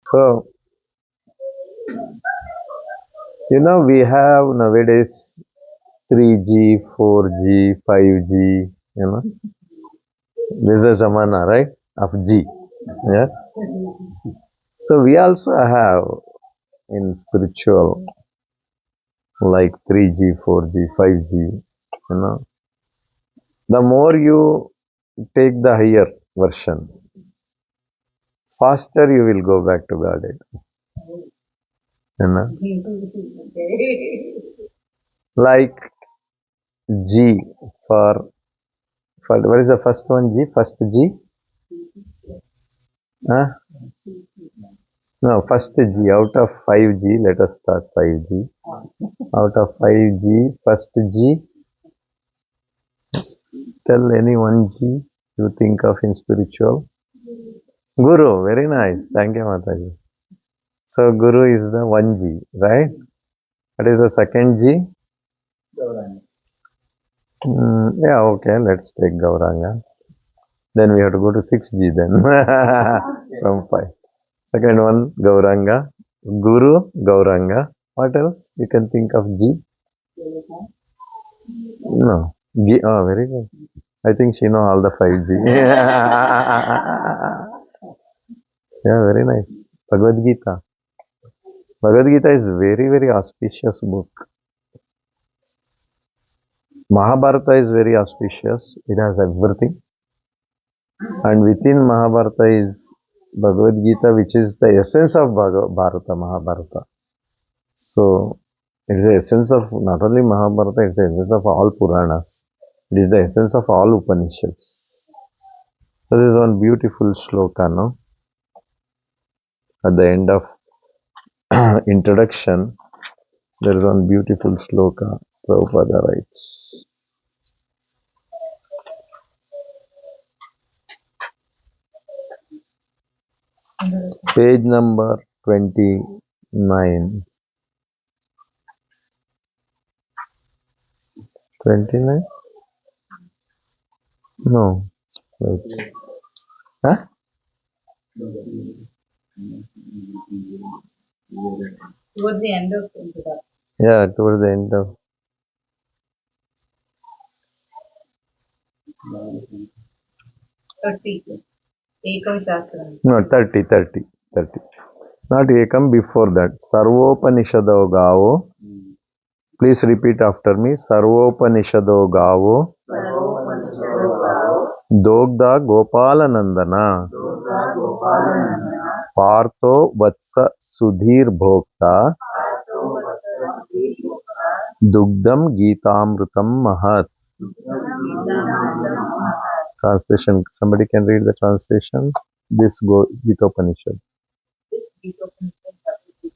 So, we have nowadays 3G, 4G, 5G, this is Zamana, right? Of G. Yeah. So we also have in spiritual like 3G, 4G, 5G, The more you take the higher version, faster you will go back to Godhead. You know? Like G for what is the first one? G? First G? Huh? No, first G. Out of 5G, let us start 5G. Out of 5G, first G. Tell any one G you think of in spiritual. Guru, very nice. Thank you, Mataji. So, Guru is the 1G, right? What is the second G? Yeah, okay, let's take Gauranga. Then we have to go to 6G then. From 5. Second one, Gauranga. Guru, Gauranga. What else? You can think of G? No. G, oh, very good. I think she know all the 5G. Yeah, very nice. Bhagavad Gita. Bhagavad Gita is very, very auspicious book. Mahabharata is very auspicious. It has everything. And within Mahabharata is Bhagavad Gita, which is the essence of Bharata, Mahabharata. So, it is the essence of not only Mahabharata, it's the essence of all Puranas. It is the essence of all Upanishads. So, this is one beautiful shloka, no? At the end of introduction, there is one beautiful shloka Prabhupada writes. Page number 29. 29? No. Wait. Huh? Towards the end of introduction. Yeah, towards the end of 30. Ekam Shastram. no 30. Not Ekam, before that. Sarvopanishado Gavo. Please repeat after me. Sarvopanishado Gavo. Dogda Gopalanandana. Partho Vatsa Sudhir Bhokta. Dugdam Gitamrutam Mahat. Translation. Somebody can read the translation. This Gita Upanishad. This Gita Upanishad, the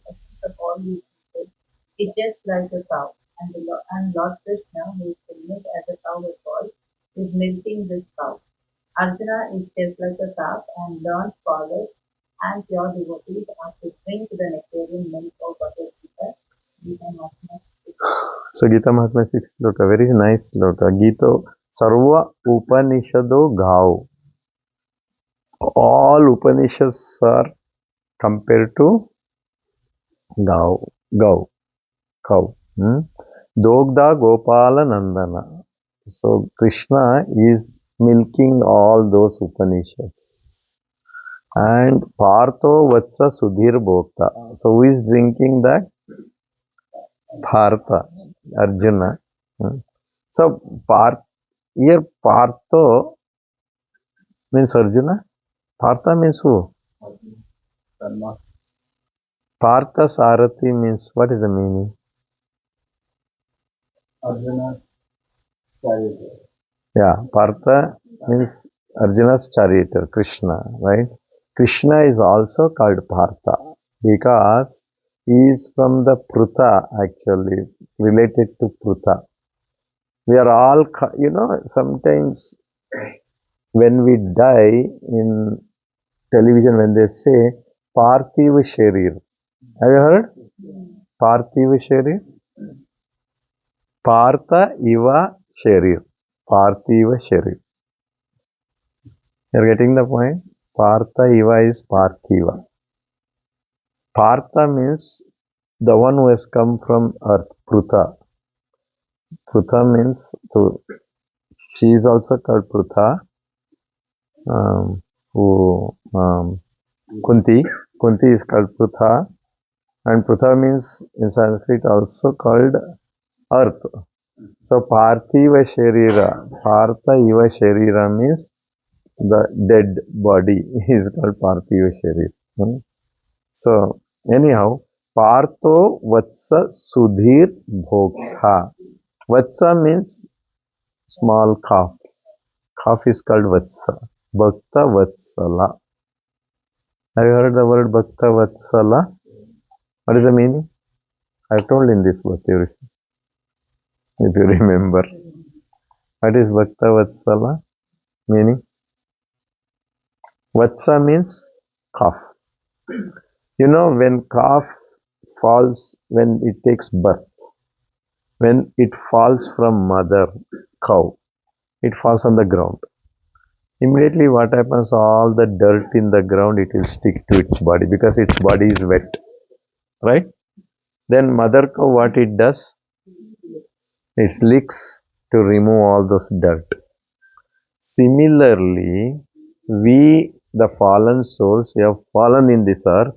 essence of all these people, is just like a cow, and Lord Krishna, who is famous as a cow at all, is milking this cow. Arjuna is just like a calf, and learned scholars and pure devotees are to drink the nectarian milk of Bhagavad Gita. Gita Mahatmya. So Gita Mahatmya 6 sloka, very nice sloka. Gita Sarva Upanishado Gav. All Upanishads are compared to Gav, cow. Dogda Gopala Nandana. So Krishna is milking all those Upanishads. And Partho Vatsa Sudhir Bhokta. So who is drinking that? Partha, Arjuna. So here Partho means Arjuna. Partha means who? Partha Sarathi means, what is the meaning? Arjuna's charioteer. Yeah, Partha means Arjuna's charioteer, Krishna, right? Krishna is also called Partha because he is from the Pruta, actually, related to Pruta. We are all, sometimes when we die in television, when they say Parthiva Sharir. Have you heard? Parthiva Sharir? Partha Iva Sharir. Parthiva Sharir. You're getting the point? Partha Iva is Parthiva. Partha means the one who has come from earth, Prutha. Prutha means, so she is also called Prutha, who Kunti. Kunti is called Prutha, and Prutha means in Sanskrit also called earth. So Parthiva Sharira, Partha Iva Sharira means the dead body is called Parthiva Sharira. So anyhow, Partho Vatsa Sudhir Bhokta. Vatsa means small calf. Calf is called Vatsa. Bhakta Vatsala. Have you heard the word Bhakta Vatsala? What is the meaning? I have told in this book, if you remember. What is Bhakta Vatsala? Meaning? Vatsa means calf. You know, when calf falls, when it takes birth, when it falls from mother cow, it falls on the ground. Immediately what happens, all the dirt in the ground, it will stick to its body because its body is wet, right? Then mother cow, what it does, it licks to remove all those dirt. Similarly, we, the fallen souls, we have fallen in this earth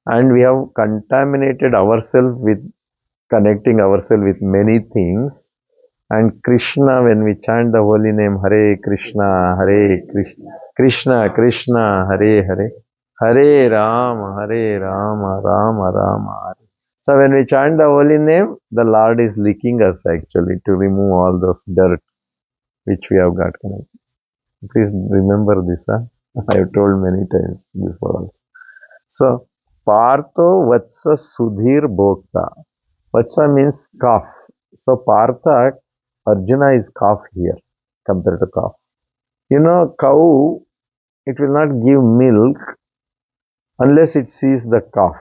and we have contaminated ourselves with connecting ourselves with many things. And Krishna, when we chant the holy name Hare Krishna, Hare Krishna, Krishna Krishna, Hare Hare, Hare Rama, Rama Rama, Hare. So when we chant the holy name, the Lord is licking us actually to remove all those dirt which we have got connected. Please remember this. Huh? I have told many times before also. So, Partho Vatsa Sudhir Bhokta. Vatsa means calf. So, Partha, Arjuna is calf here compared to calf. You know, cow, it will not give milk unless it sees the calf.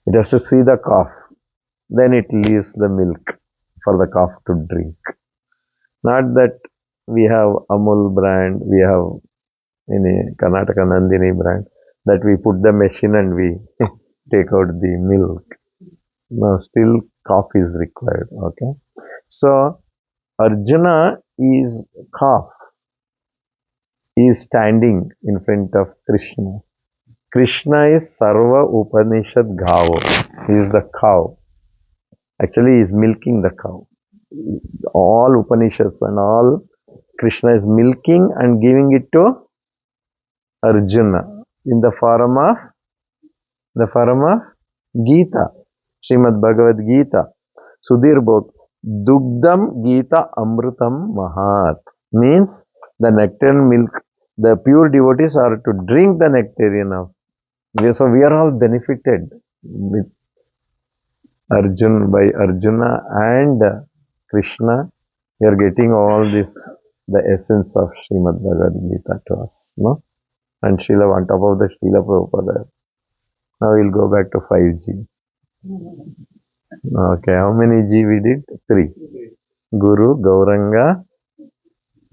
It has to see the calf. Then it leaves the milk for the calf to drink. Not that we have Amul brand, we have in Karnataka Nandini brand, that we put the machine and we take out the milk. No, still calf is required. Okay. So Arjuna is calf. He is standing in front of Krishna. Krishna is Sarva Upanishad Gao. He is the cow. Actually, he is milking the cow. All Upanishads and all Krishna is milking and giving it to Arjuna in the form of Gita, Srimad Bhagavad Gita. Sudhir both Dugdam Gita Amrutam Mahat means the nectarian milk. The pure devotees are to drink the nectarian of. So we are all benefited with Arjuna and Krishna. We are getting all this, the essence of Srimad Bhagavad Gita to us, no? And Srila on top of the Srila Prabhupada. Now we'll go back to 5G. Okay, how many G we did? 3. Guru, Gauranga,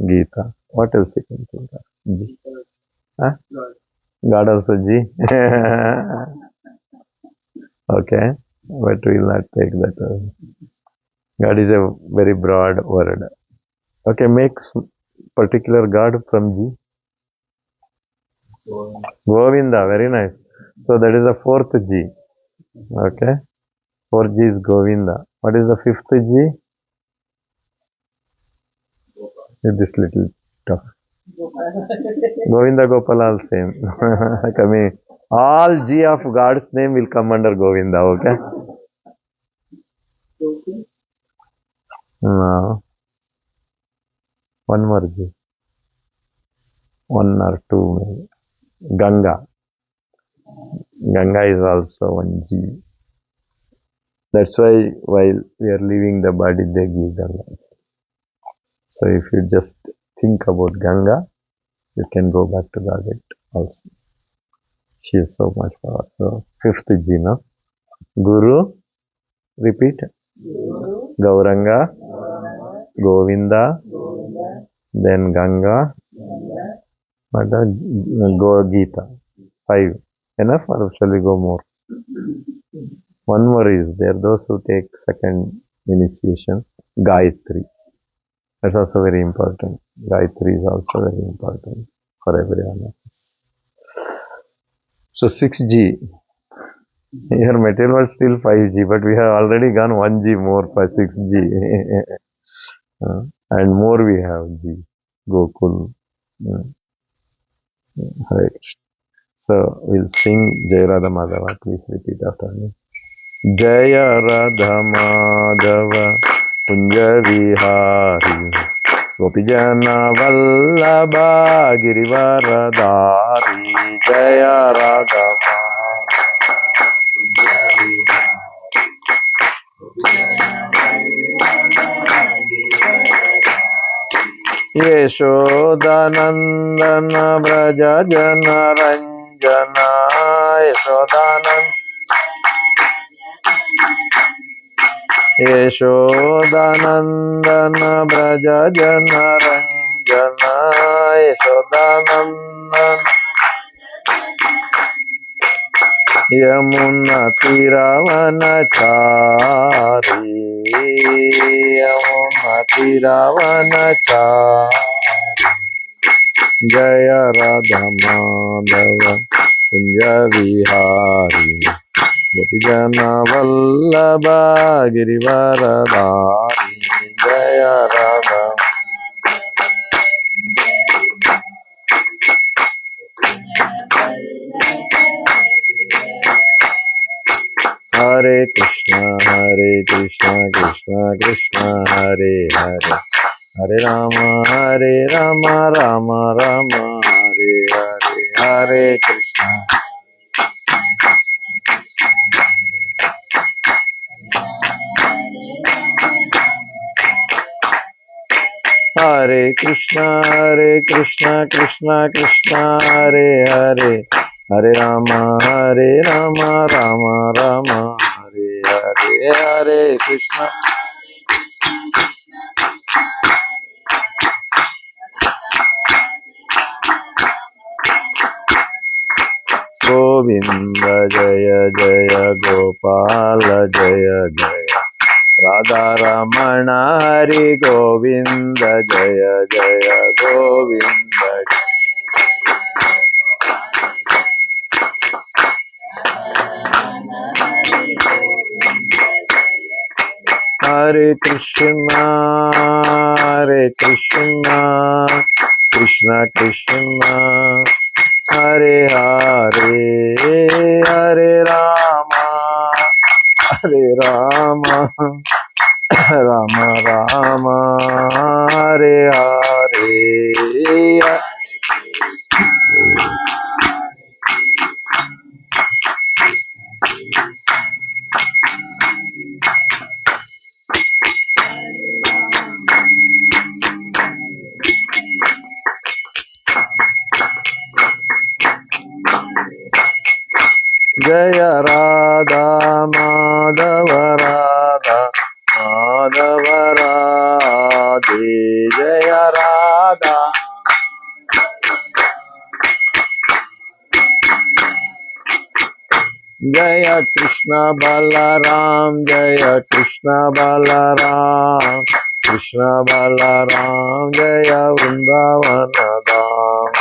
Gita. What else you can think of? G. Huh? God also G. Okay, but we'll not take that. God is a very broad word. Okay, make particular God from G. Govinda, very nice. So that is the 4th G. Okay, 4th G is Govinda. What is the 5th G? This little tough. Govinda Gopal all same. Coming. All G of God's name will come under Govinda, okay? No. One more G. 1 or 2 maybe. Ganga. Ganga is also one G. That's why while we are leaving the body, they give Ganga. So if you just think about Ganga, you can go back to Godhead also. She is so much power. So 5th G, no? Guru, repeat. Gauranga, Govinda, then Ganga, Go Gita. 5. Enough or shall we go more? One more is there. Those who take second initiation, Gayatri. That's also very important. Gayatri is also very important for everyone of us. So 6G. Your material was still 5G, but we have already gone 1G more for 6G. And more we have G. Gokul. Right. So we'll sing Jaya Radha Madhava. Please repeat after me. Jaya Radha Madhava Kunja Vihari Gopijana Vallabha Girivaradari Jaya Radha Yeshodanandana Braja Jana Ranjana Yeshodanandana Braja Jana Ranjana Yeshodanandana Yamuna Tiravanachari Yamuna Tiravanachari Jaya Radha Madhava Kunja Vihari Gopijana Vallabha Girivaradari Jaya Radha Hare Krishna Krishna Krishna Hare Hare Hare Rama Rama Rama Hare Hare Hare Krishna Hare Krishna Krishna Krishna Hare Hare Hare Rama Rama Rama Hare Hare Hare Krishna Govinda Jaya Jaya Gopal Jaya Jaya Radha Ramana Hari Govinda Jaya Jaya Govinda Hare Krishna Krishna Krishna Hare Hare Hare Rama Rama Rama Hare Hare Jaya Radha Madhava Radha Madhava Radhe Jaya Radha Jaya Krishna Balaram Jaya Krishna Balaram Krishna Balaram Jaya Vrindavana Dham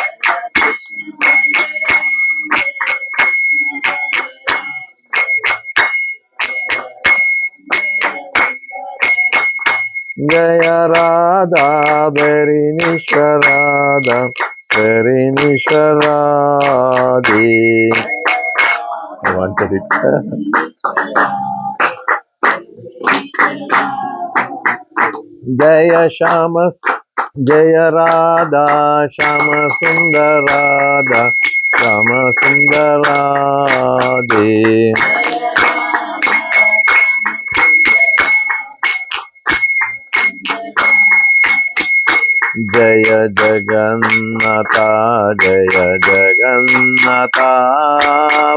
Jaya Radha Berinishra Radha Berinishra Radhe I wanted it. Jaya Shamas Jaya Radha Shama Sundar Radha Shama Sundar Radhe Jaya Jagannatha Jaya Jagannatha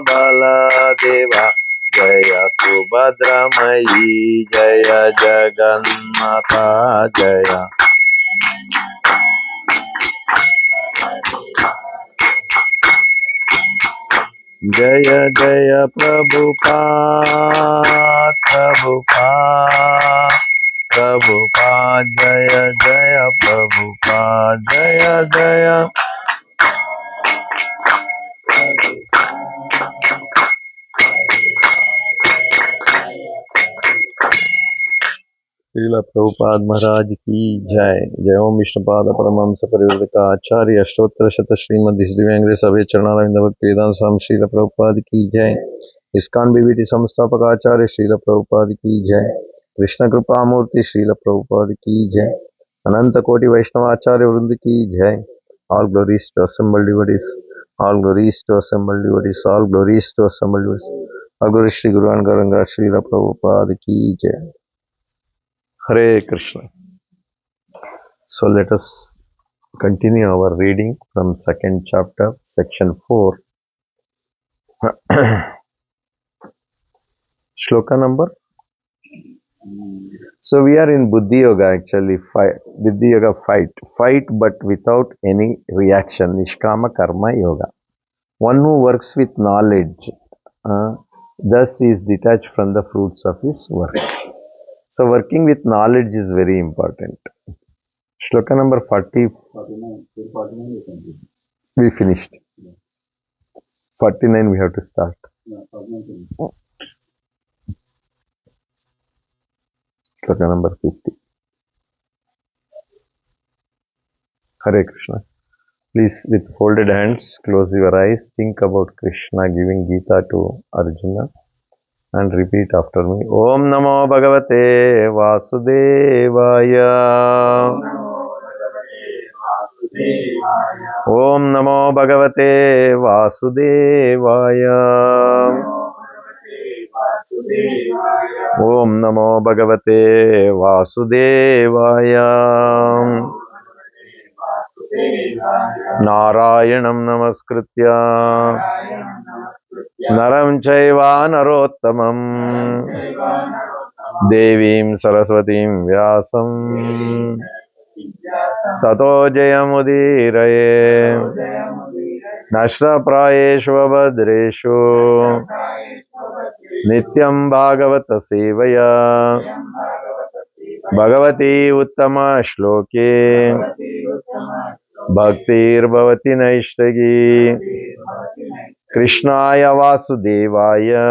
Baladeva Jaya Subhadramayi Jaya Jagannatha Jaya Jaya Jaya Prabhupada, Prabhupada, Prabhupada, Jaya Jaya Prabhupada, Jaya Jaya. Srila Prabhupada Maharaj ki jai. Jai Om Vishnupada Paramahamsa Parivrika Acharya Ashtottara Shata Srimad Dishdivangre Sabhe Charanavinda Bhakti Vedanta Swami Srila Prabhupada ki jai. ISKCON BBT Samsthapak Acharya Srila Prabhupada ki jai. Krishna Kripa Murti Srila Prabhupada ki jai. Ananta Koti Vaishnava Acharya Vrinda ki jai. All glories to assembled devotees. All glories to assembled devotees. All glories to assembled devotees. All glories Shri Guru Angaranga Srila Prabhupada ki jai. Hare Krishna. So let us continue our reading from second chapter, section 4. Shloka number. So we are in Buddhi Yoga actually. Buddhi Yoga fight but without any reaction. Nishkama Karma Yoga. One who works with knowledge, thus is detached from the fruits of his work. So working with knowledge is very important. Shloka number 49 you can do. we finished. 49 we have to start. No, 49 can do. Shloka number 50. Hare Krishna. Please, with folded hands, close your eyes, think about Krishna giving Gita to Arjuna and repeat after me. Om Namo Bhagavate Vasudevaya. Om Namo Bhagavate Vasudevaya. Om Namo Bhagavate Vasudevaya. Narayanam Namaskritya Naram Chaiva Narottamam Devim Saraswatim Vyasam Tato Jayamudiraye Nashra Prayeshu Abhadreshu Nityam Bhagavata Sevaya Bhagavati Uttama Shloke Bhaktir Bhavati Naishtagi Krishnaya Vasudevaya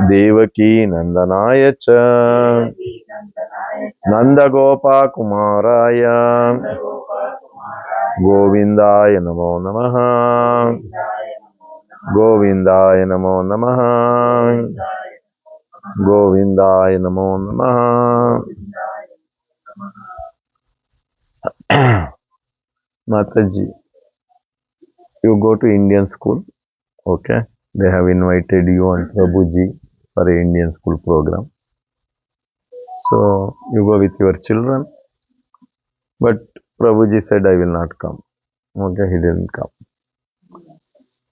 Devaki Nandanaya Cha Nandagopa Kumaraya Govindaya Namo Namaha Govindaya Namo Namaha Govindaya Namo Namaha. Mataji, you go to Indian school, okay? They have invited you and Prabhuji for a Indian school program. So you go with your children, but Prabhuji said, I will not come. Okay, he didn't come.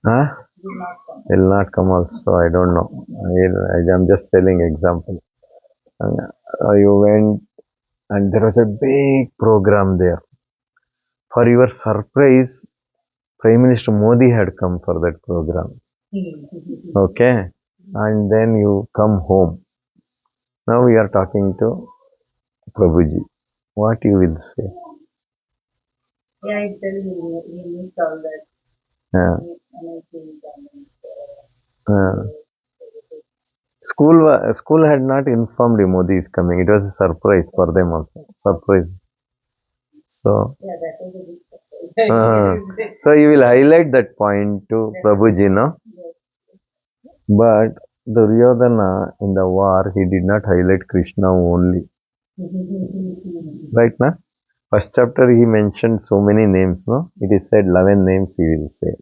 Huh? Will not come also, I don't know. I'm just telling example. You went and there was a big program there. For your surprise, Prime Minister Modi had come for that program. Okay. And then you come home. Now we are talking to Prabhuji. What you will say? Yeah, I tell you, we missed all that. Yeah. Amazing. School had not informed Modi is coming. It was a surprise for them also. Surprise. So, Yeah, that was a big surprise. so you will highlight that point to Prabhuji, no? Yes. But Duryodhana in the war, he did not highlight Krishna only. Right, na? First chapter he mentioned so many names, no? It is said 11 names he will say.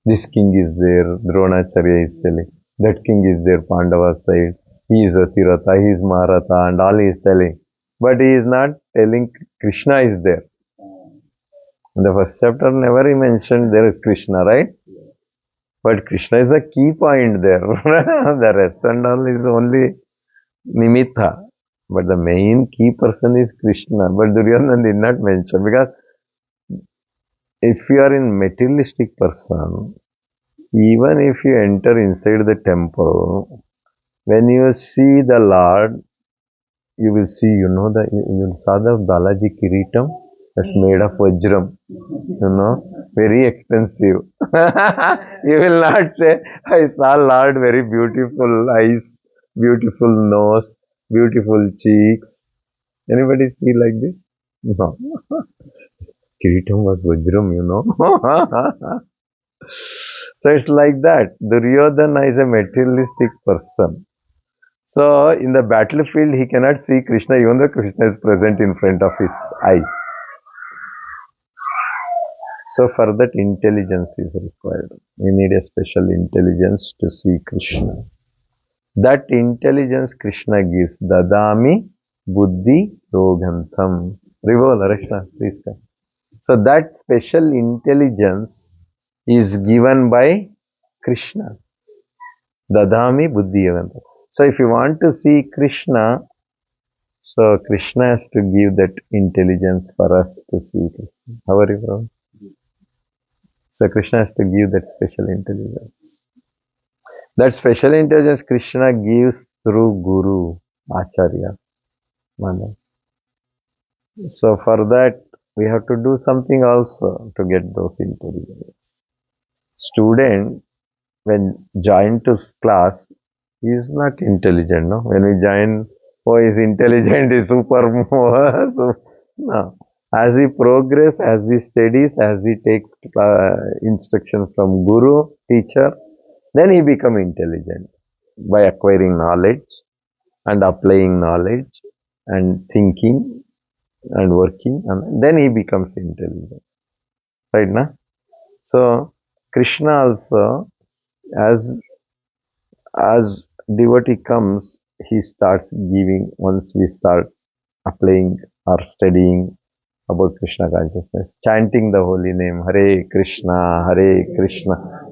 This king is there, Dronacharya is telling. That king is there, Pandava side. He is Atirata, he is Maharata, and all he is telling. But he is not telling Krishna is there. In the first chapter, never he mentioned there is Krishna, right? But Krishna is the key point there. The rest and all is only nimitta. But the main key person is Krishna. But Duryodhana did not mention, because if you are in materialistic person, Even if you enter inside the temple, when you see the Lord, you will see, you saw the Balaji Kiritam that's made of Vajram, very expensive. You will not say, I saw Lord, very beautiful eyes, beautiful nose, beautiful cheeks. Anybody see like this? No. Kiritam was Vajram. So it's like that. Duryodhana is a materialistic person. So in the battlefield, he cannot see Krishna even though Krishna is present in front of his eyes. So for that, intelligence is required. We need a special intelligence to see Krishna. That intelligence Krishna gives. Dadami buddhi yogantam. Revolve, Krishna, please come. So that special intelligence is given by Krishna. Dadami buddhi yogantam. So if you want to see Krishna, so Krishna has to give that intelligence for us to see Krishna. How are you, bro? So Krishna has to give that special intelligence. That special intelligence Krishna gives through Guru, Acharya, Manav. So for that, we have to do something also to get those intelligence. Student, when join to class, he is not intelligent, no? When we join, oh, he is intelligent, he is super, so, no. As he progress, as he studies, as he takes instruction from Guru, teacher, then he become intelligent by acquiring knowledge and applying knowledge and thinking and working, and then he becomes intelligent. Right, na? So Krishna also, as devotee comes, he starts giving once we start applying or studying about Krishna consciousness, chanting the holy name, Hare Krishna,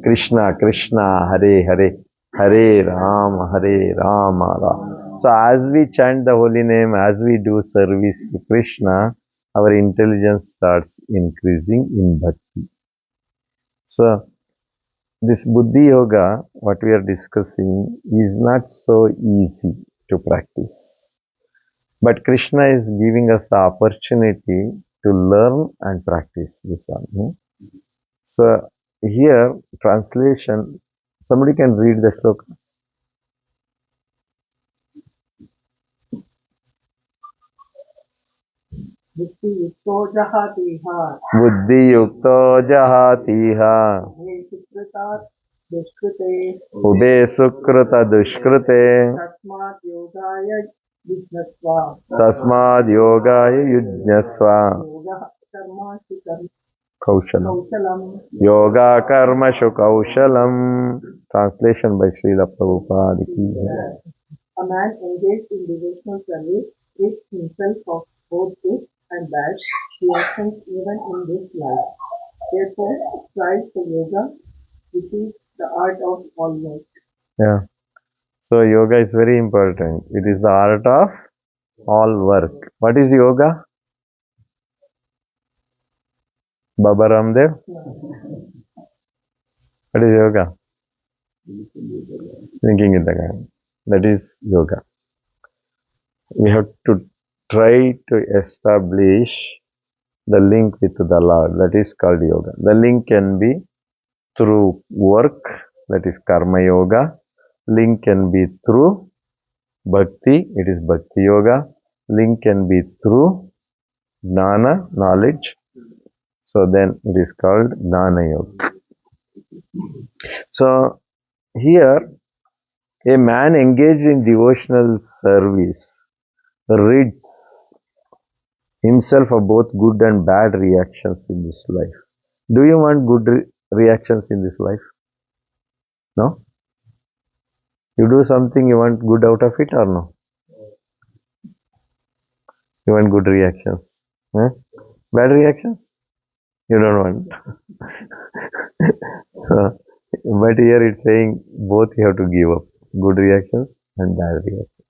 Krishna Krishna, Hare Hare, Hare Rama, Rama. So as we chant the holy name, as we do service to Krishna, our intelligence starts increasing in bhakti. So this Buddhi Yoga, what we are discussing, is not so easy to practice. But Krishna is giving us the opportunity to learn and practice this one. So here, translation, somebody can read the sloka. Buddhi yukto jahatiha. Buddhi yukto jahatiha. Ube sukrita dushkrute. Ube sukrita dushkrute. Tasmat yogaya yujnasva. Tasmad yogaya yujnasva. Yoga karma shikam. Kaushalam. Kaushalam. Yoga karma shukaushalam. Translation by Srila Prabhupada. A man engaged in devotional service is himself of both good and bad reactions even in this life. Therefore, strive for yoga, which is the art of all work. Yeah. So yoga is very important. It is the art of all work. What is yoga? Baba Ramdev? What is yoga? Thinking in the mind. That is yoga. We have to try to establish the link with the Lord. That is called yoga. The link can be through work. That is karma yoga. Link can be through bhakti. It is bhakti yoga. Link can be through jnana, knowledge. So then it is called Jnana Yoga. So here, a man engaged in devotional service rids himself of both good and bad reactions in this life. Do you want good reactions in this life? No? You do something, you want good out of it or no? You want good reactions. Huh? Bad reactions? You don't want. So, but here it's saying both you have to give up. Good reactions and bad reactions.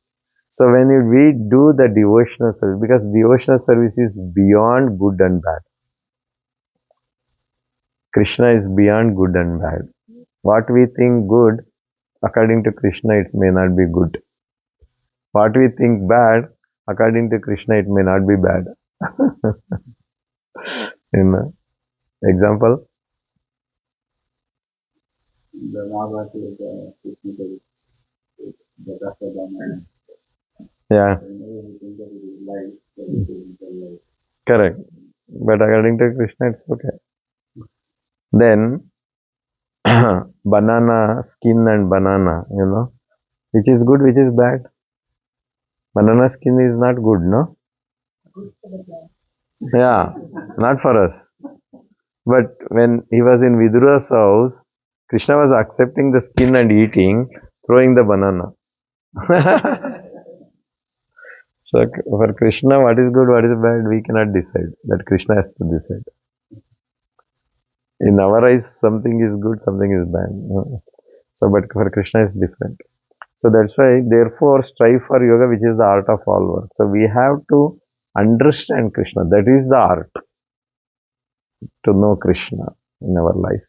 So when we do the devotional service, because devotional service is beyond good and bad. Krishna is beyond good and bad. What we think good, according to Krishna, it may not be good. What we think bad, according to Krishna, it may not be bad. In example, The Mahabharata is the technical, the Dasa Dhamma. yeah, Whenever we think that it is light, that it is the light. correct. But according to Krishna, it's okay. Then, banana skin and banana, which is good, which is bad. Banana skin is not good, no? Good for the plant. Yeah, not for us. But when he was in Vidura's house, Krishna was accepting the skin and eating, throwing the banana. So for Krishna, what is good, what is bad, we cannot decide. That Krishna has to decide. In our eyes, something is good, something is bad. So, but for Krishna, is different. So that's why, therefore, strive for yoga, which is the art of all work. So we have to understand Krishna. That is the art, to know Krishna in our life.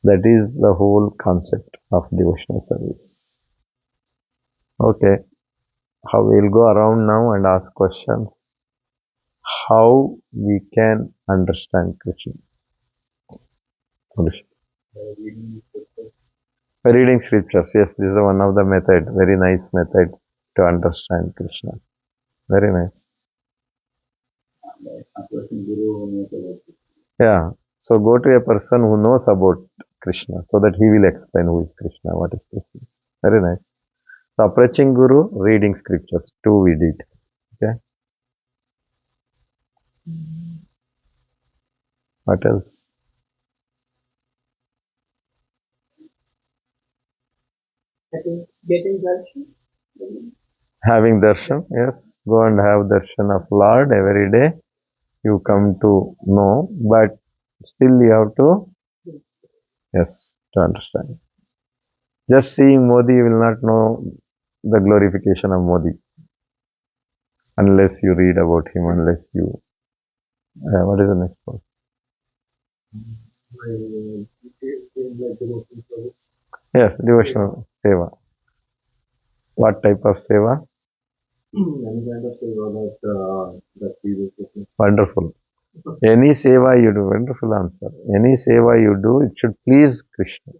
That is the whole concept of devotional service. Okay, how we'll go around now and ask questions. How we can understand Krishna? Reading scriptures. Reading scriptures, yes, this is one of the method, very nice method to understand Krishna. Very nice. Like approaching Guru who knows about it. Yeah, so go to a person who knows about Krishna, so that he will explain who is Krishna, what is Krishna. Very nice. So approaching Guru, reading scriptures, two we did. Okay. What else? I think getting darshan. Having darshan, yes. Go and have darshan of Lord every day. You come to know, but still you have to, yes, to understand. Just seeing Modi, you will not know the glorification of Modi unless you read about him, unless you. What is the next one? Like devotional service. Yes, devotional seva. What type of seva? Any kind of seva that previous question. Wonderful. Any seva you do, wonderful answer. Any seva you do, it should please Krishna.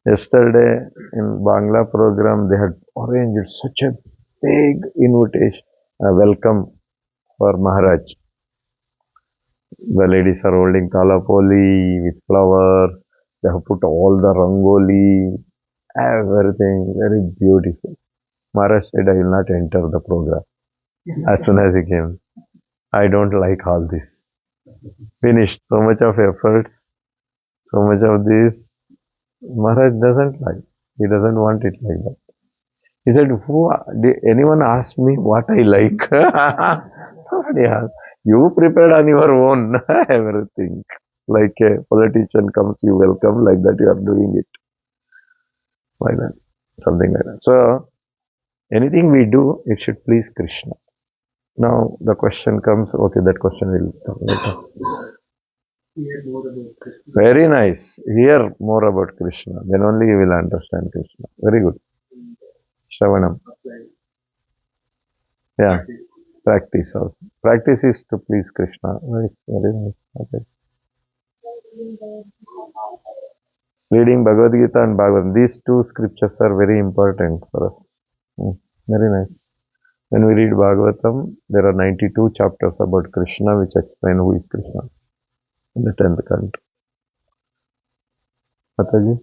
Yesterday in Bangla program, they had arranged such a big invitation, welcome for Maharaj. The ladies are holding talapoli with flowers. They have put all the rangoli, everything very beautiful. Maharaj said, I will not enter the program. As soon as he came, I don't like all this. Finished. So much of efforts, so much of this. Maharaj doesn't like. He doesn't want it like that. He said, did anyone ask me what I like? Nobody asked. You prepared on your own everything. Like a politician comes, you welcome, like that you are doing it. Like that. Something like that. So, anything we do, it should please Krishna. Now, the question comes, okay, that question will come later. Hear more about Krishna. Very nice. Hear more about Krishna. Then only you will understand Krishna. Very good. Shravanam. Yeah. Practice also. Practice is to please Krishna. Very nice. Okay. Reading Bhagavad Gita and Bhagavatam. These two scriptures are very important for us. Very nice. When we read Bhagavatam, there are 92 chapters about Krishna which explain who is Krishna in the 10th canto. Mataji?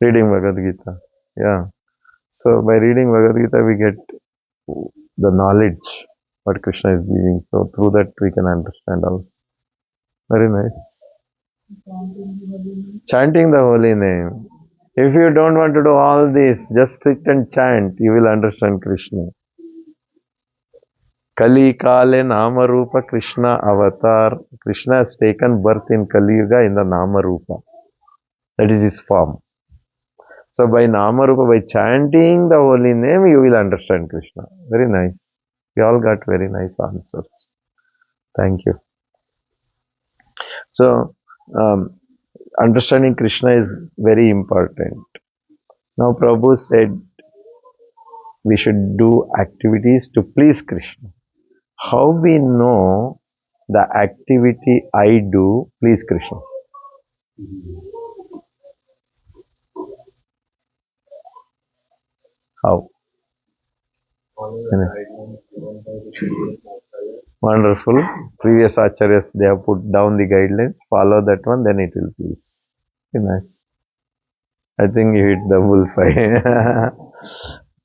Reading Bhagavad Gita. Yeah. So by reading Bhagavad Gita, we get the knowledge what Krishna is giving. So through that we can understand also. Very nice. Chanting the holy name. If you don't want to do all this, just sit and chant, you will understand Krishna. Kali Kale Nama Rupa Krishna Avatar. Krishna has taken birth in Kali Yuga in the Nama Rupa. That is his form. So by Nama Rupa, by chanting the holy name, you will understand Krishna. Very nice. We all got very nice answers. Thank you. So, understanding Krishna is very important. Now, Prabhu said we should do activities to please Krishna. How we know the activity I do please Krishna? How? Follow the guidelines given by the previous master. Wonderful. Previous acharyas, they have put down the guidelines. Follow that one, then it will please. Very nice. I think you hit the bullseye.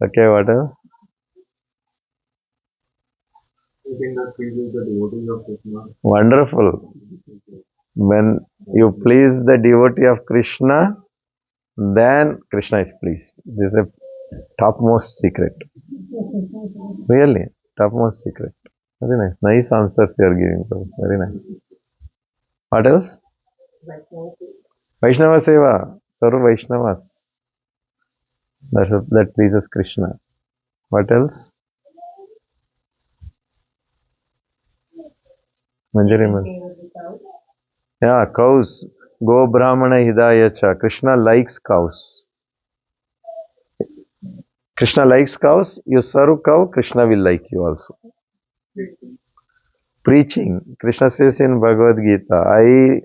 Okay, what else? You think that pleases the devotees of Krishna? Wonderful. When you please the devotee of Krishna, then Krishna is pleased. This is a topmost secret. Really, topmost secret. Very nice. Nice answers you are giving. Prabhu. Very nice. What else? Vaishnava Seva. Sarva Vaishnavas. That pleases Krishna. What else? Manjari Taking Man. care of the cows. Yeah, cows. Go Brahmana Hidayacha. Krishna likes cows. Krishna likes cows. You serve cow, Krishna will like you also. Preaching. Krishna says in Bhagavad Gita,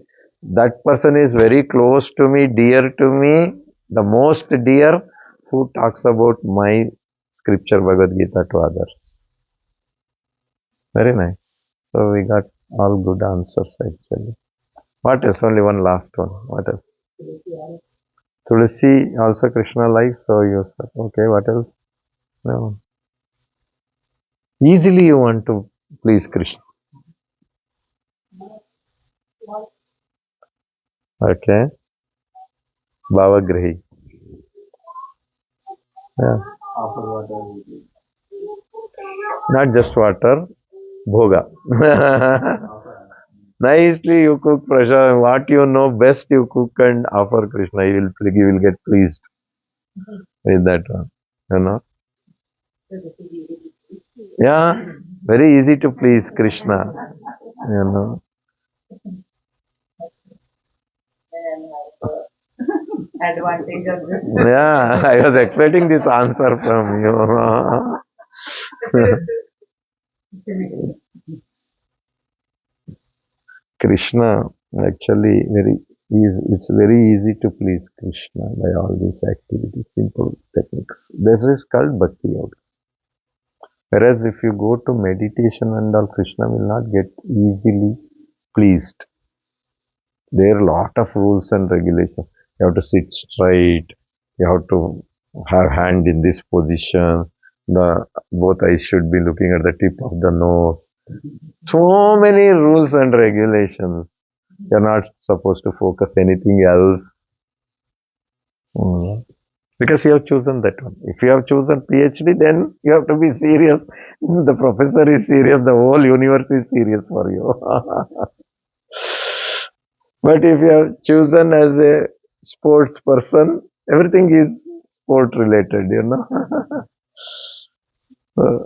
that person is very close to me, dear to me, the most dear, who talks about my scripture Bhagavad Gita to others. Very nice. So we got all good answers actually. What else? Only one last one. What else? Tulsi also Krishna likes, so you said, okay, what else? No. Easily you want to please Krishna. Okay. Bhavagrahi. Yeah. Offer water. Not just water, bhoga. Offer. Nicely you cook prasad. What you know best you cook and offer Krishna. He will get pleased with that one. You know? Yeah. Very easy to please Krishna. You know. And have the advantage of this. Yeah. I was expecting this answer from you. Krishna actually it's very easy to please Krishna by all these activities, simple techniques. This is called Bhakti Yoga. Whereas if you go to meditation and all, Krishna will not get easily pleased. There are a lot of rules and regulations. You have to sit straight. You have to have hand in this position. Both eyes should be looking at the tip of the nose. So many rules and regulations. You're not supposed to focus anything else. Because you have chosen that one. If you have chosen PhD, then you have to be serious. The professor is serious. The whole universe is serious for you. But if you have chosen as a sports person, everything is sport related, you know.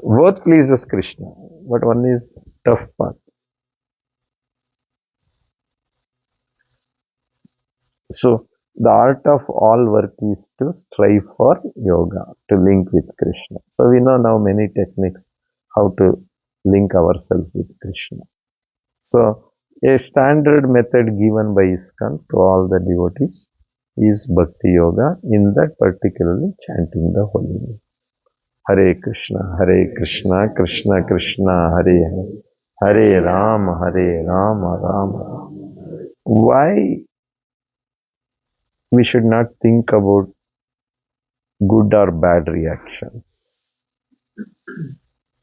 Both pleases Krishna, but one is tough path. So the art of all work is to strive for yoga, to link with Krishna. So we know now many techniques how to link ourselves with Krishna. So a standard method given by ISKCON to all the devotees is Bhakti Yoga, in that particularly chanting the holy name. Hare Krishna, Krishna Krishna, Hare Hare, Hare Rama, Rama Rama. Why we should not think about good or bad reactions?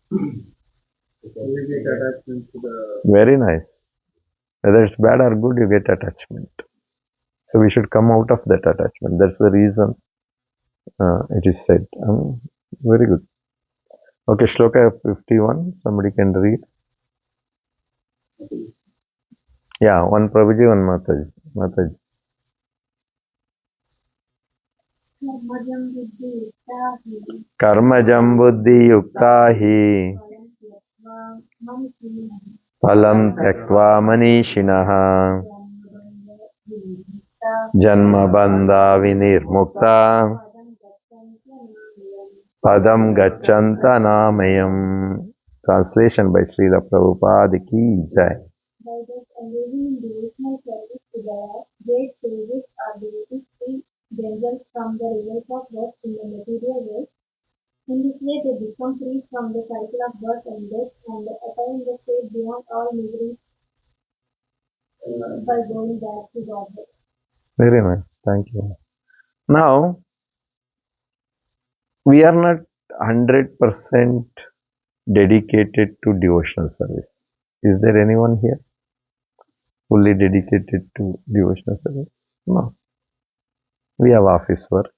We get attachment to the. Very nice. Whether it's bad or good, you get attachment. So we should come out of that attachment. That's the reason it is said. Very good. Okay, Shloka 51. Somebody can read. Yeah, one Prabhuji, one Mataji. Mataji. Karmajam buddhi yukta hi Phalam tyaktva manishinah janma bandha vinirmukta padam gacchanta namayam. Translation by Srila Prabhupada ki jai. By thus engaging in devotional service to the Lord, great sages are devotees free themselves from the results of birth in the material world. In this way, they become free from the cycle of birth and death and attain the state beyond all misery by going back to Godhead. Very nice. Thank you. Now, we are not 100% dedicated to devotional service. Is there anyone here fully dedicated to devotional service? No. We have office work.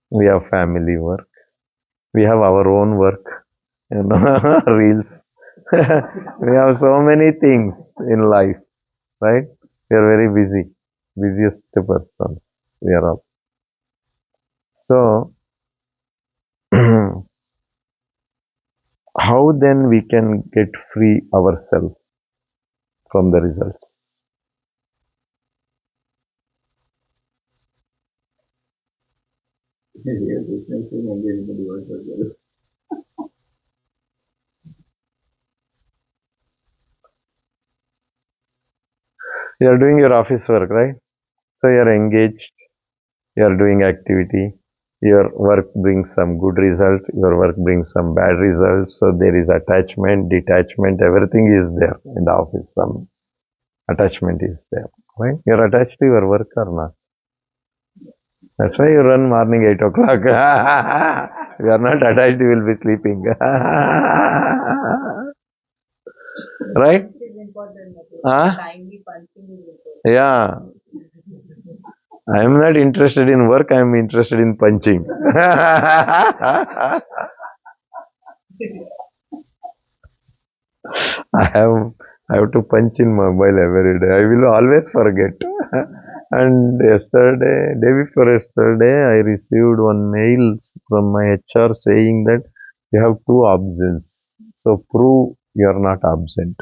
We have family work. We have our own work. Reels. We have so many things in life, right? We are very busy. Busiest person. We are all. So, how then we can get free ourselves from the results? Here, Krishna is saying engage in the devotional service. You are doing your office work, right? So you are engaged, you are doing activity, your work brings some good result, your work brings some bad results. So there is attachment, detachment, everything is there in the office. Some attachment is there, right? You are attached to your work or not? That's why you run morning 8 o'clock. If you are not attached, you will be sleeping. Right? It is important. Huh? Timely punching is important. Yeah. I am not interested in work, I am interested in punching. I have to punch in mobile every day. I will always forget. And day before yesterday, I received one mail from my HR saying that you have 2 absence. So prove you are not absent.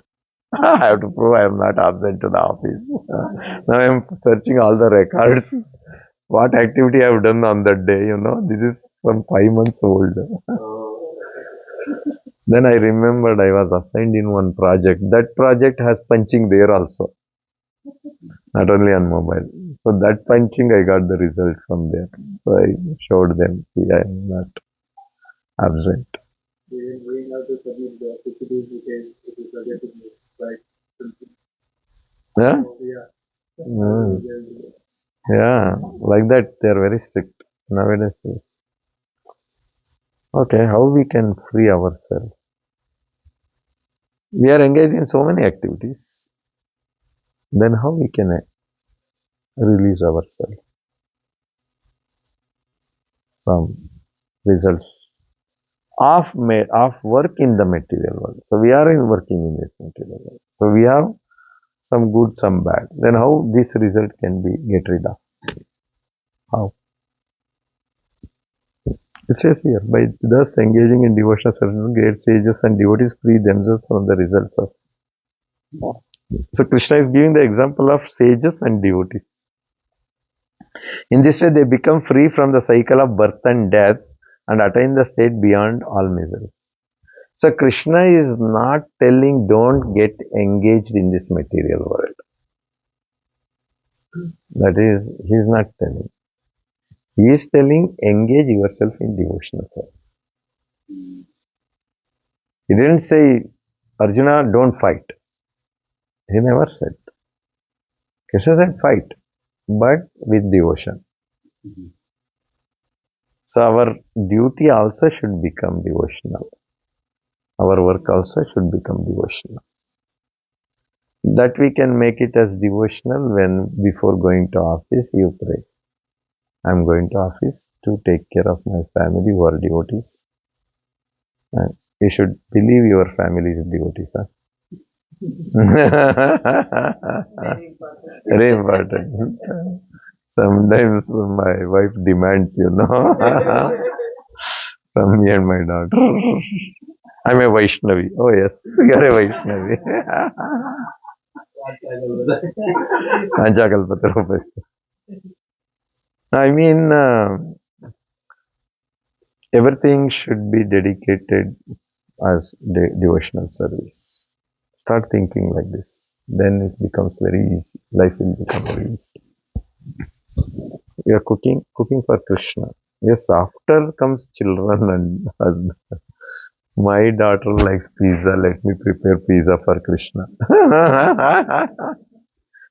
I have to prove I am not absent to the office. Now I am searching all the records. What activity I have done on that day, this is from 5 months old. Then I remembered I was assigned in one project. That project has punching there also, not only on mobile. So that punching, I got the result from there. So I showed them, see, I am not absent. We have to submit the PPTs because it is suggested like something. Yeah? Yeah. Mm. Yeah, like that, they are very strict nowadays. Okay, how we can free ourselves? We are engaged in so many activities. Then how we can release ourselves from results of work in the material world? So we are working in this material world. So we have some good, some bad. Then how this result can be get rid of? How? It says here, by thus engaging in devotional service, great sages and devotees free themselves from the results of. So Krishna is giving the example of sages and devotees. In this way, they become free from the cycle of birth and death and attain the state beyond all misery. So Krishna is not telling don't get engaged in this material world. That is, he is not telling. He is telling engage yourself in devotional service. He didn't say, Arjuna, don't fight. He never said. Krishna said fight, but with devotion. So our duty also should become devotional. Our work also should become devotional. That we can make it as devotional when before going to office you pray. I am going to office to take care of my family who are devotees. And you should believe your family is devotees. Huh? Very important. Very important. Sometimes my wife demands, from me and my daughter. I'm a Vaishnavi. Oh yes, you're a Vaishnavi. Anjakalpatra. I mean, everything should be dedicated as devotional service. Start thinking like this. Then it becomes very easy. Life will become very easy. You are cooking for Krishna. Yes, after comes children and husband. My daughter likes pizza. Let me prepare pizza for Krishna.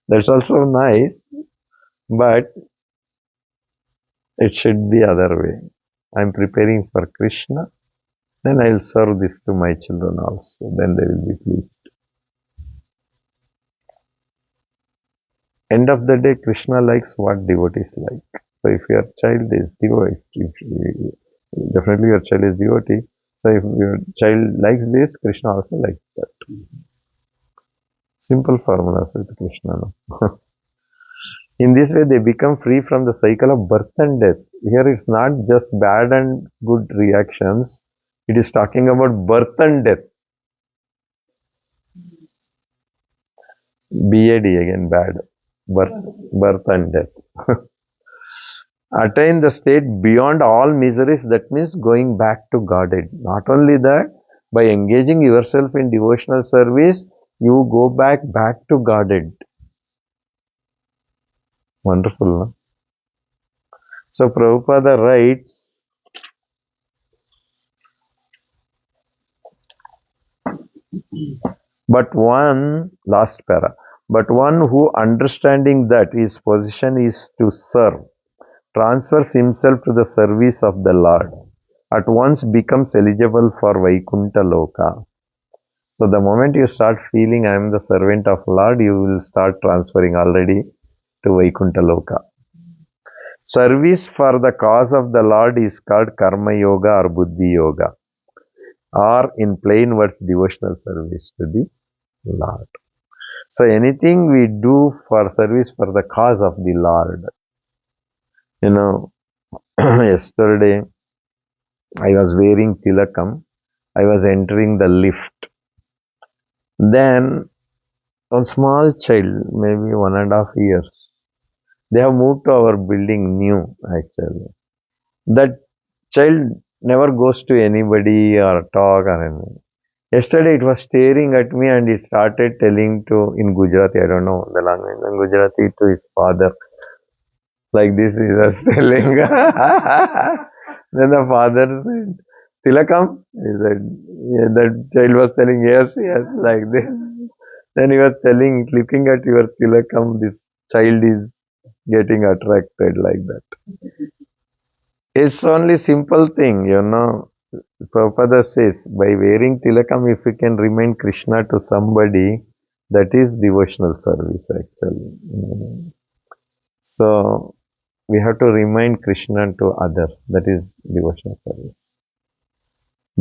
That's also nice, but it should be other way. I'm preparing for Krishna, then I'll serve this to my children also. Then they will be pleased. End of the day, Krishna likes what devotees like. So if your child is devotee, definitely your child is devotee. So if your child likes this, Krishna also likes that. Simple formulas with Krishna. No? In this way, they become free from the cycle of birth and death. Here it's not just bad and good reactions. It is talking about birth and death. BAD again, bad. Birth and death. Attain the state beyond all miseries, that means going back to Godhead. Not only that, by engaging yourself in devotional service, you go back to Godhead. Wonderful, no? So Prabhupada writes, but one, last para, but one who understanding that his position is to serve, transfers himself to the service of the Lord, at once becomes eligible for Vaikuntha Loka. So the moment you start feeling I am the servant of Lord, you will start transferring already to Vaikuntha Loka. Service for the cause of the Lord is called Karma Yoga or Buddhi Yoga, or in plain words, devotional service to the Lord. So anything we do for service for the cause of the Lord. Yesterday I was wearing tilakam. I was entering the lift. Then a small child, maybe 1.5 years, they have moved to our building new actually. That child never goes to anybody or talk or anything. Yesterday it was staring at me and it started telling to, in Gujarati, I don't know the language, in Gujarati, to his father. Like this he was telling. Then the father said, Tilakam? He said, yeah, that child was telling, yes, yes, like this. Then he was telling, looking at your Tilakam, this child is getting attracted like that. It's only simple thing. Prabhupada says, by wearing Tilakam, if you can remind Krishna to somebody, that is devotional service actually. So, we have to remind Krishna to others, that is devotional service.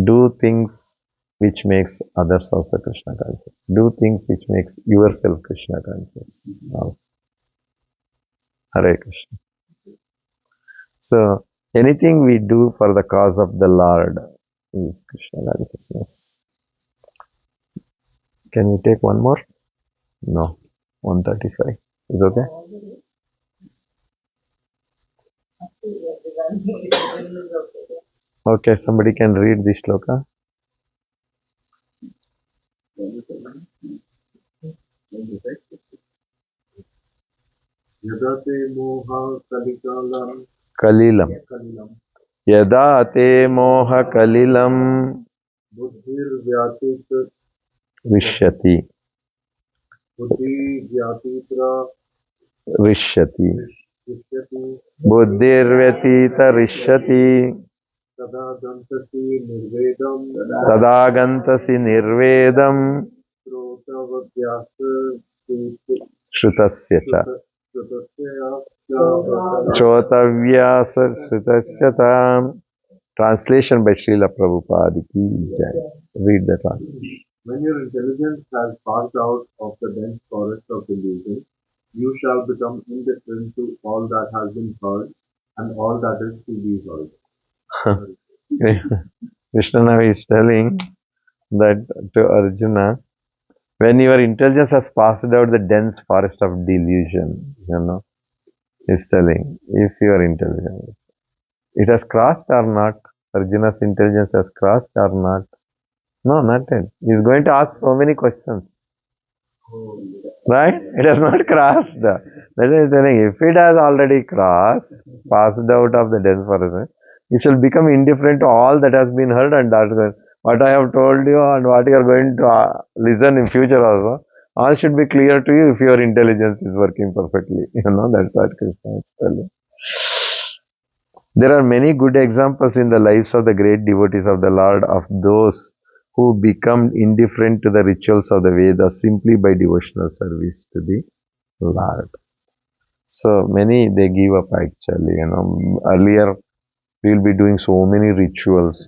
Do things which makes others also Krishna conscious. Do things which makes yourself Krishna conscious. Hare Krishna. So, anything we do for the cause of the Lord is Krishna consciousness. Can we take one more? No. 135. Is okay? Okay, somebody can read this shloka. Kalilam. Yada te moha kalilam vishyati. Rishyati. Buddhirvyatita rishyati. Tadagantasi nirvedam shrutasya cha. Chotavyasa shrutasya cha. Translation by Srila Prabhupada ki jai. Read the translation. When your intelligence has passed out of the dense forest of illusion, you shall become indifferent to all that has been heard and all that is to be heard. Krishna now is telling, that to Arjuna, when your intelligence has passed out the dense forest of delusion, is telling, if your intelligence, it has crossed or not? Arjuna's intelligence has crossed or not? No, not yet. He is going to ask so many questions. Right? It has not crossed. That is telling, if it has already crossed, passed out of the dense forest, you shall become indifferent to all that has been heard and that what I have told you and what you are going to listen in future also. All should be clear to you if your intelligence is working perfectly. That's what Krishna is telling. There are many good examples in the lives of the great devotees of the Lord of those who become indifferent to the rituals of the Vedas simply by devotional service to the Lord. So many they give up actually, Earlier we will be doing so many rituals.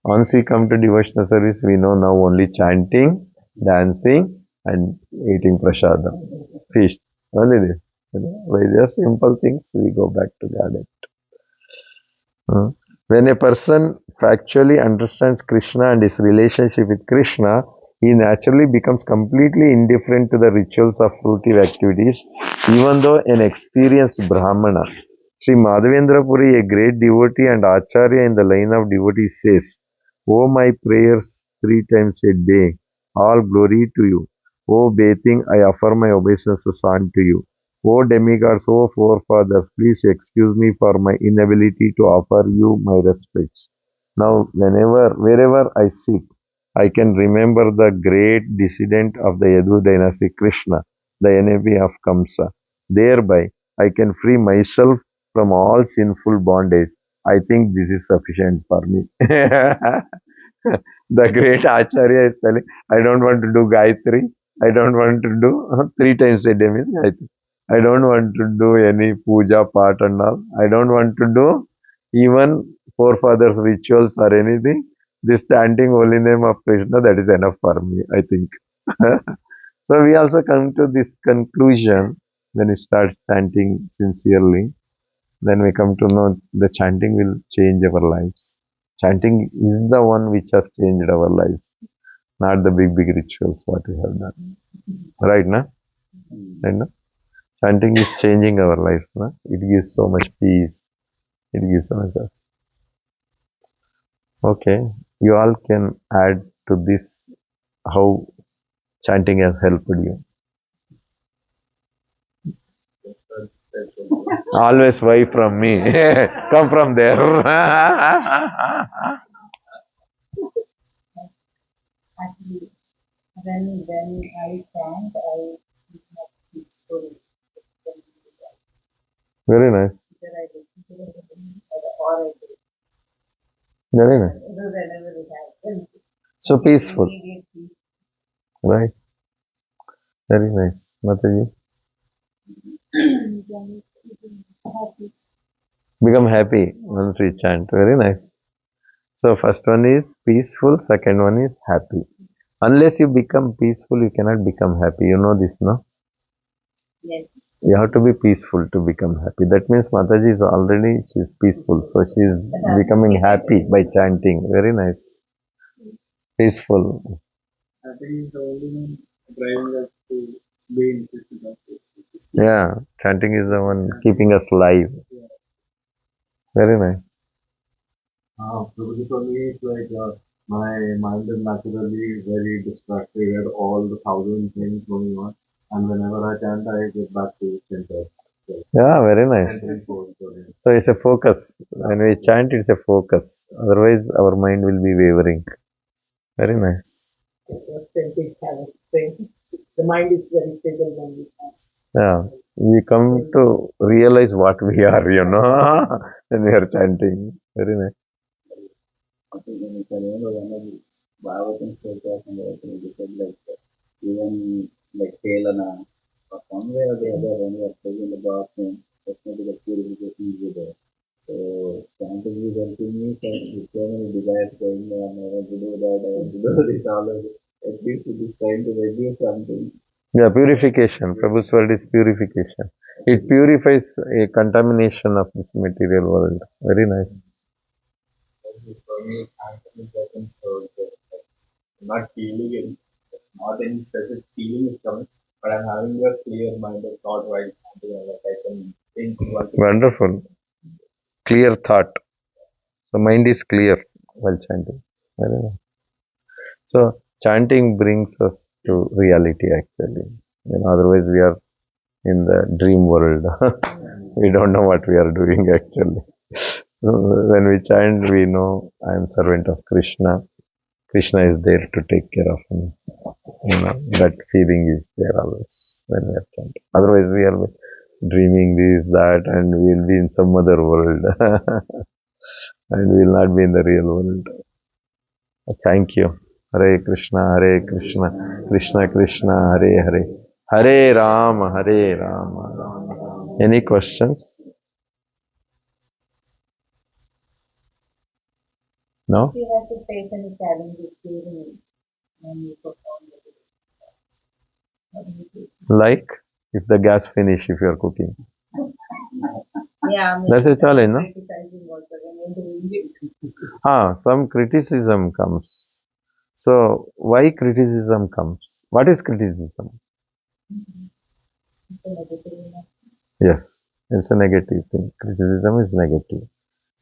Once we come to devotional service, we know now only chanting, dancing, and eating prasadam, feast. Only this. By just simple things, we go back to God. When a person factually understands Krishna and his relationship with Krishna, he naturally becomes completely indifferent to the rituals of fruitive activities, even though an experienced Brahmana. Sri Madhavendra Puri, a great devotee and Acharya in the line of devotees, says, O my prayers 3 times a day, all glory to you. O bathing, I offer my obeisances unto you. O demigods, O forefathers, please excuse me for my inability to offer you my respects. Now, wherever I sit, I can remember the great dissident of the Yadu dynasty, Krishna, the enemy of Kamsa. Thereby, I can free myself from all sinful bondage. I think this is sufficient for me. The great Acharya is telling, I don't want to do Gayatri. I don't want to do 3 times a day means Gayatri. I don't want to do any puja part and all. I don't want to do even forefathers rituals or anything. This chanting holy name of Krishna, that is enough for me, I think. So we also come to this conclusion when we start chanting sincerely. Then we come to know the chanting will change our lives. Chanting is the one which has changed our lives, not the big rituals what we have done. Right, na? Right, na? Chanting is changing our life. Na? It gives so much peace. It gives so much. Okay, you all can add to this how chanting has helped you. Always why from me? Come from there. Actually, when I chant, I feel more peaceful. Very nice. Either I listen to or I do. Very nice. Whenever it happens, So peaceful. immediate peace. Right. Very nice. Mataji. happy. Become happy once we chant. Very nice. So first one is peaceful, second one is happy. Unless you become peaceful, you cannot become happy. You know this, no? Yes. You have to be peaceful to become happy. That means Mataji is already, she's peaceful. So she's becoming happy by chanting. Very nice. Peaceful. Happy is the only one driving us to be in Krishna. Yeah. Chanting is the one keeping us alive. Very nice. Because for me, it's like my mind is naturally very distracted with all the thousand things going on. And whenever I chant, I get back to center. So, Yeah, very nice. center goes for me. So it's a focus. When we chant, it's a focus. Otherwise, our mind will be wavering. Very nice. Authentic habit. The mind is very stable when we chant. Yeah. We come to realize what we are, when we are chanting. Very nice. Bhagavatam stories and everything, they said like even like Telana, or one way or the other, when you are taking the bath, then definitely the purification will be there. So chanting is helping me with so many desires going on. I want to do that, I want to do this, all of it. At least it is trying to reduce something. Yeah, purification. Prabhu's word is purification. It purifies a contamination of this material world. Very nice. For me, chanting is like in not feeling it, not any specific feeling is coming, but I'm having a clear minded thought while chanting, and like I can think what is Wonderful. Clear thought. The mind is clear while chanting. Very well. So chanting brings us to reality actually. Otherwise we are in the dream world. We don't know what we are doing actually. When we chant, we know I am servant of Krishna. Krishna is there to take care of me. That feeling is there always when we are chanting. Otherwise, we are dreaming this, that, and we will be in some other world, and we will not be in the real world. Thank you. Hare Krishna, Hare Krishna, Krishna Krishna, Hare Hare, Hare Rama, Hare Rama. Any questions? No? You have to face any challenges during when you perform the what do you do? Like if the gas finish, if you are cooking. Yeah, That's a challenge, no? criticizing also when you're doing it. Some criticism comes. So why criticism comes? What is criticism? It's a negative enough. Yes, it's a negative thing. Criticism is negative.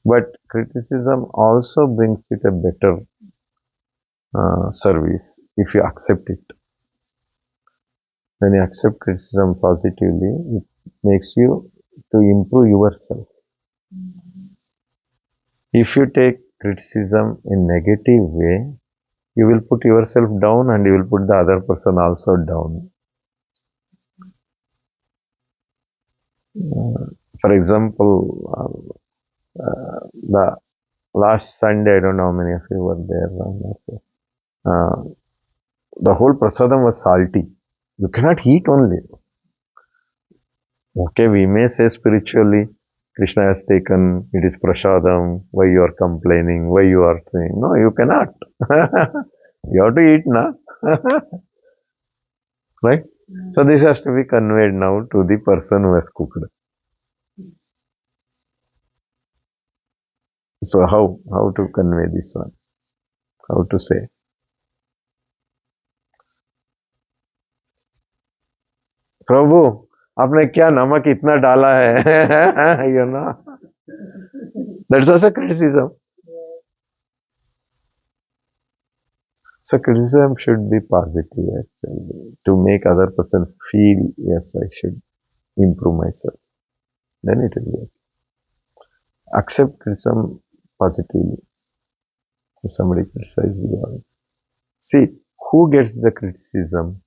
But criticism also brings it a better service if you accept it. When you accept criticism positively, it makes you to improve yourself. If you take criticism in negative way, you will put yourself down and you will put the other person also down. For example, the last Sunday, I don't know how many of you were there. The whole prasadam was salty. You cannot eat only. Okay, we may say spiritually, Krishna has taken, it is prasadam, why you are complaining, why you are saying. No, you cannot. You have to eat, na? Right? So this has to be conveyed now to the person who has cooked. So how to convey this one? How to say? प्रभु आपने क्या नमक इतना डाला है you know that's also criticism. So criticism should be positive actually to make other person feel yes I should improve myself, then it will work. Accept criticism positively. If somebody criticizes you, see who gets the criticism.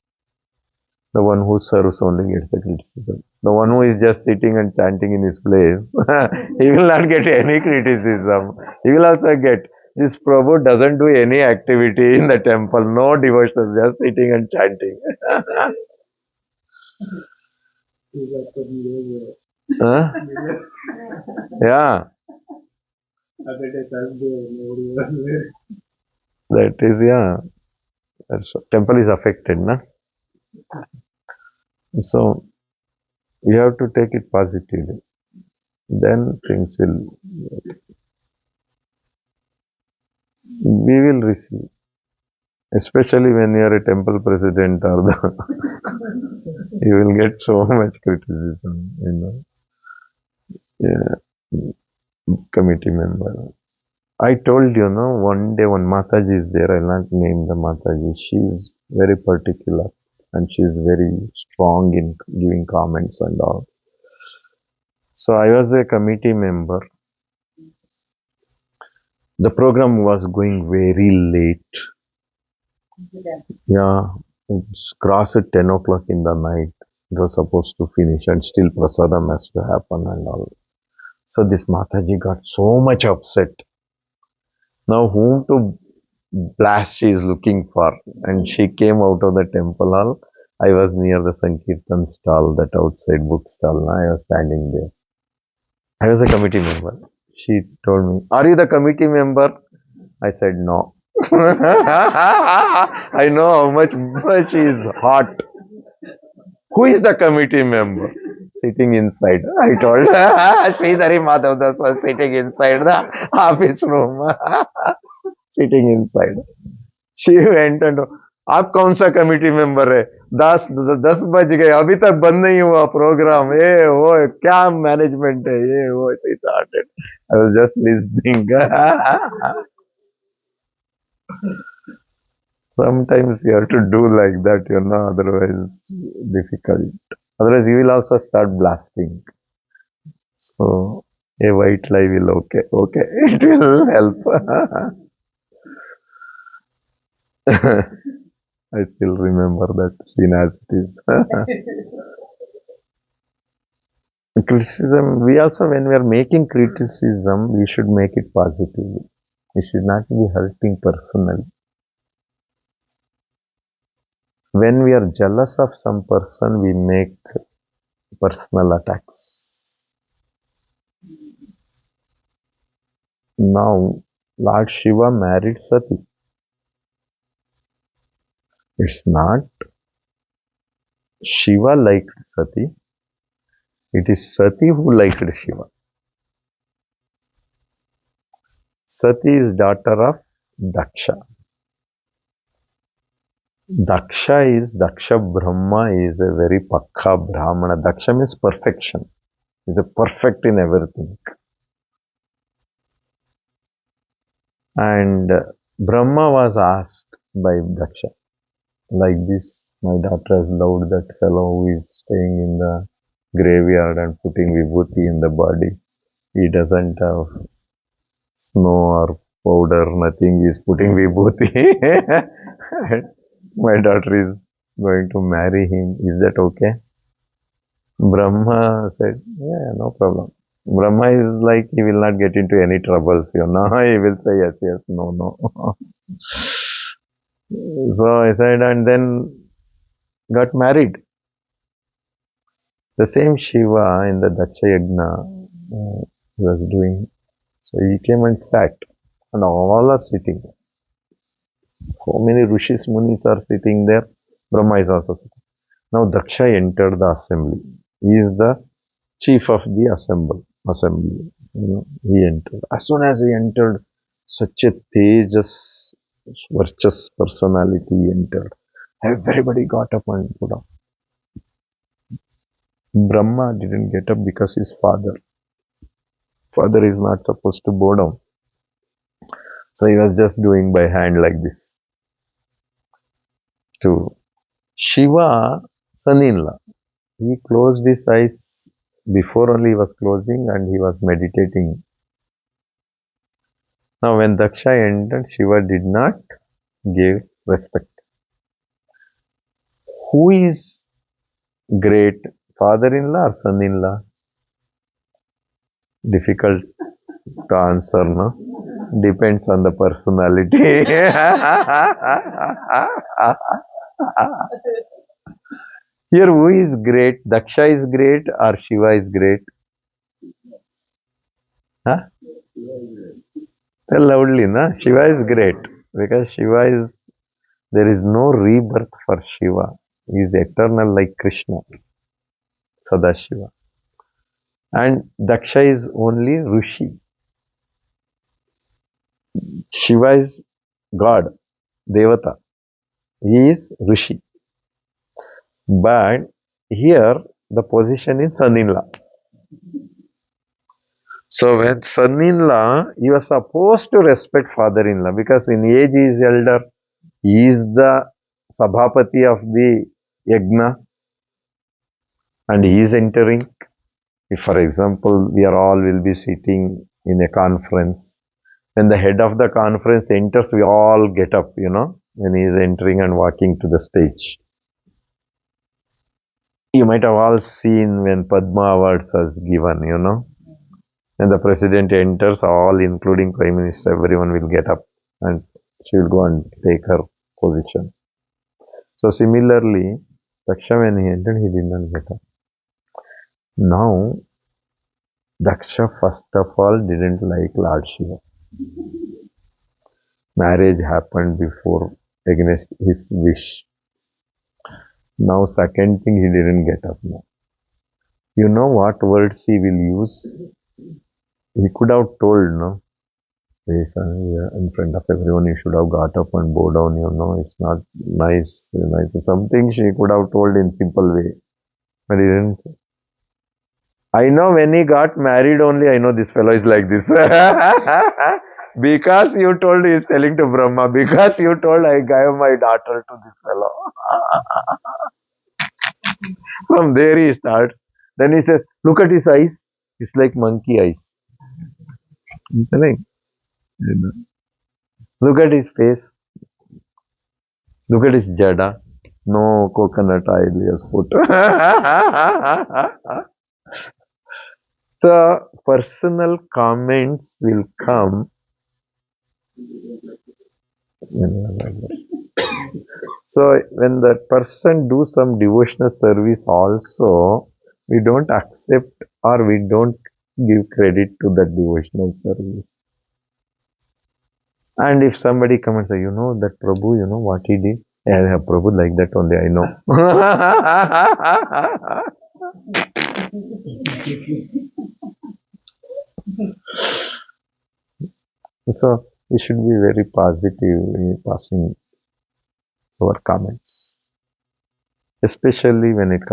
The one who serves only gets the criticism. The one who is just sitting and chanting in his place, he will not get any criticism. He will also get, this Prabhu doesn't do any activity in the temple, no devotion, just sitting and chanting. Huh? Yeah. That is, yeah. That's, temple is affected, na? So, you have to take it positively. Then things will, we will receive. Especially when you are a temple president or the, you will get so much criticism, Yeah, committee member. I told you, no, one day one Mataji is there, I'll not name the Mataji. She is very particular and she is very strong in giving comments and all. So I was a committee member. The program was going very late. Yeah, it's crossed at 10 o'clock in the night. It was supposed to finish and still prasadam has to happen and all. So this Mataji got so much upset. Now whom to blast she is looking for, and she came out of the temple hall. I was near the Sankirtan stall, that outside book stall. I was standing there. I was a committee member. She told me, "Are you the committee member?" I said, "No." I know how much she is hot. Who is the committee member? Sitting inside. I told Sridhari Madhav Das was sitting inside the office room. Sitting inside. She went and आप कौन सा committee member है? 10 बज गए, अभी तक बंद नहीं हुआ प्रोग्राम, ये वो क्या मैनेजमेंट है, ये वो it started. I was just listening. Sometimes you have to do like that, otherwise difficult. Otherwise you will also start blasting. So a white lie will okay, it will help. I still remember that scene as it is. Criticism, we also, when we are making criticism, we should make it positively. We should not be hurting personally. When we are jealous of some person, we make personal attacks. Now, Lord Shiva married Sati. It's not Shiva liked Sati, it is Sati who liked Shiva. Sati is daughter of Daksha. Daksha Brahma is a very pakka Brahmana. Daksha means perfection. He's a perfect in everything. And Brahma was asked by Daksha, like this, my daughter has loved that fellow who is staying in the graveyard and putting vibhuti in the body. He doesn't have snow or powder, nothing, he is putting vibhuti. My daughter is going to marry him. Is that okay? Brahma said, yeah, no problem. Brahma is like, he will not get into any troubles, he will say yes, yes, no, no. So I said, and then got married. The same Shiva in the Daksha Yagna he was doing. So he came and sat, and all are sitting. So many Rishis, Munis are sitting there. Brahma is also sitting. Now Daksha entered the assembly. He is the chief of the assembly. He entered. As soon as he entered, such a tejas, virtuous personality entered. Everybody got up and put up. Brahma didn't get up because his father is not supposed to bow down. So he was just doing by hand like this. To Shiva, son-in-law, he closed his eyes before only he was closing and he was meditating. Now when Daksha entered, Shiva did not give respect. Who is great, father-in-law or son-in-law? Difficult to answer, no? Depends on the personality. Here, who is great? Daksha is great or Shiva is great? Huh? Tell loudly, na? Shiva is great because Shiva is, there is no rebirth for Shiva. He is eternal like Krishna, Sadashiva. And Daksha is only Rishi. Shiva is God, Devata. He is Rishi. But here the position is son-in-law. So when son-in-law, you are supposed to respect father-in-law because in age he is elder. He is the Sabhapati of the Yagna and he is entering. If for example, we are all will be sitting in a conference. When the head of the conference enters, we all get up, when he is entering and walking to the stage. You might have all seen when Padma Awards was given, When the president enters, all including Prime Minister, everyone will get up and she will go and take her position. So similarly, Daksha when he entered, he did not get up. Now, Daksha first of all didn't like Lord Shiva. Marriage happened before against his wish. Now second thing, he didn't get up now. You know what words he will use? He could have told, no? This in front of everyone, you should have got up and bow down, it's not nice. Something she could have told in simple way, but he didn't say. I know when he got married only, I know this fellow is like this. Because you told he is telling to Brahma, because you told I gave my daughter to this fellow. From there he starts. Then he says, look at his eyes. It's like monkey eyes. I'm telling. Look at his face. Look at his jada. No coconut oil he has put. The personal comments will come. So when that person do some devotional service also, we don't accept or we don't give credit to that devotional service. And if somebody comes and say, that Prabhu, what he did? Yeah, Prabhu like that only, I know. So we should be very positive in passing our comments, especially when it comes